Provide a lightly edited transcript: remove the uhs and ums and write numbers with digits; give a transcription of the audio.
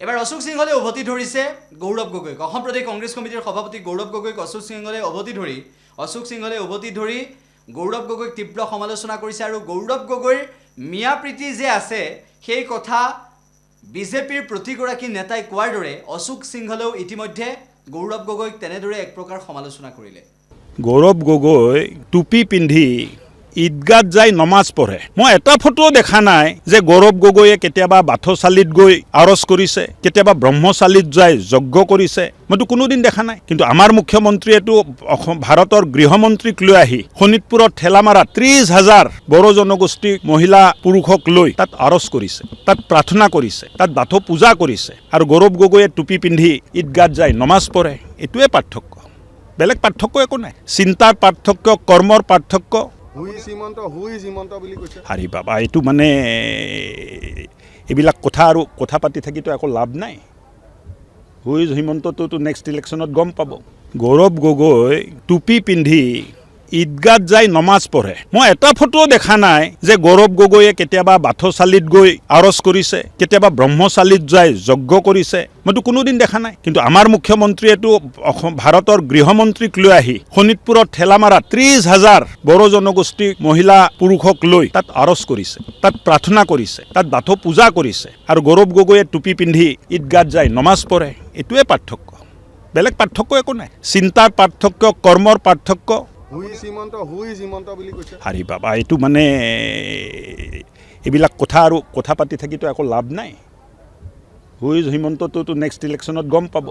এবাৰ অশোক সিংহলে উভতি ধৰিছে গৌৰৱ গগৈক অসম প্ৰদেশ কংগ্ৰেছ কমিটিৰ সভাপতি গৌৰৱ গগৈক অশোক সিংহলে উভতি ধৰি গৌৰৱ গগৈক তীব্ৰ সমালোচনা কৰিছে আৰু গৌৰৱ গগৈৰ মিয়া প্ৰীতি যে আছে সেই কথা বিজেপিৰ প্ৰতিগৰাকী নেতাই কোৱাৰ দৰে অশোক সিংহলেও ইতিমধ্যে গৌৰৱ গগৈক তেনেদৰে এক প্ৰকাৰ সমালোচনা কৰিলে। গৌৰৱ গগৈ টুপি পিন্ধি ঈদগাত যাই নমাজ পঢ়ে। মই এটা ফটো দেখা নাই যে গৌৰৱ গগৈয়ে কেতিয়াবা বাথচালিত গৈ আৰজ কৰিছে, কেতিয়াবা ব্ৰহ্মচালিত যাই যজ্ঞ কৰিছে, মইতো কোনোদিন দেখা নাই। কিন্তু আমাৰ মুখ্যমন্ত্ৰীয়েতো ভাৰতৰ গৃহমন্ত্ৰীক লৈ আহি শোণিতপুৰত ঠেলামাৰাত 30,000 বড়ো জনগোষ্ঠী মহিলা পুৰুষক লৈ তাত আৰজ কৰিছে, তাত প্ৰাৰ্থনা কৰিছে, তাত বাথৌ পূজা কৰিছে আৰু গৌৰৱ গগৈয়ে টুপি পিন্ধি ঈদগাত যাই নমাজ পঢ়ে। এইটোৱে পাৰ্থক্য, বেলেগ পাৰ্থক্য একো নাই। চিন্তাৰ পাৰ্থক্য, কৰ্মৰ পাৰ্থক্য। হাৰি বাবা, এইটো মানে এইবিলাক কথা আৰু কথা পাতি থাকিতো একো লাভ নাই। হুইজ হিমন্তটোতো নেক্সট ইলেকশ্যনত গম পাব। গৌৰৱ গগৈ টুপি পিন্ধি ঈদগাত যাই নমাজ পঢ়ে। মই এটা ফটো দেখা নাই যে গৌৰৱ গগৈয়ে কেতিয়াবা বাথচালিত গৈ আৰজ কৰিছে, কেতিয়াবা ব্ৰহ্মচালিত যাই যজ্ঞ কৰিছে, মইতো কোনোদিন দেখা নাই। কিন্তু আমাৰ মুখ্যমন্ত্ৰীয়েতো ভাৰতৰ গৃহমন্ত্ৰীক লৈ আহি শোণিতপুৰত ঠেলামাৰাত 30,000 বড়ো জনগোষ্ঠী মহিলা পুৰুষক লৈ তাত আৰজ কৰিছে, তাত প্ৰাৰ্থনা কৰিছে, তাত বাথৌ পূজা কৰিছে আৰু গৌৰৱ গগৈয়ে টুপি পিন্ধি ঈদগাত যাই নমাজ পঢ়ে। এইটোৱে পাৰ্থক্য, বেলেগ পাৰ্থক্য একো নাই। চিন্তাৰ পাৰ্থক্য, কৰ্মৰ পাৰ্থক্য। হাৰি বাবা, এইটো মানে এইবিলাক কথা আৰু কথা পাতি থাকিতো একো লাভ নাই। হুইজ হিমন্তটোতো নেক্সট ইলেকশ্যনত গম পাব।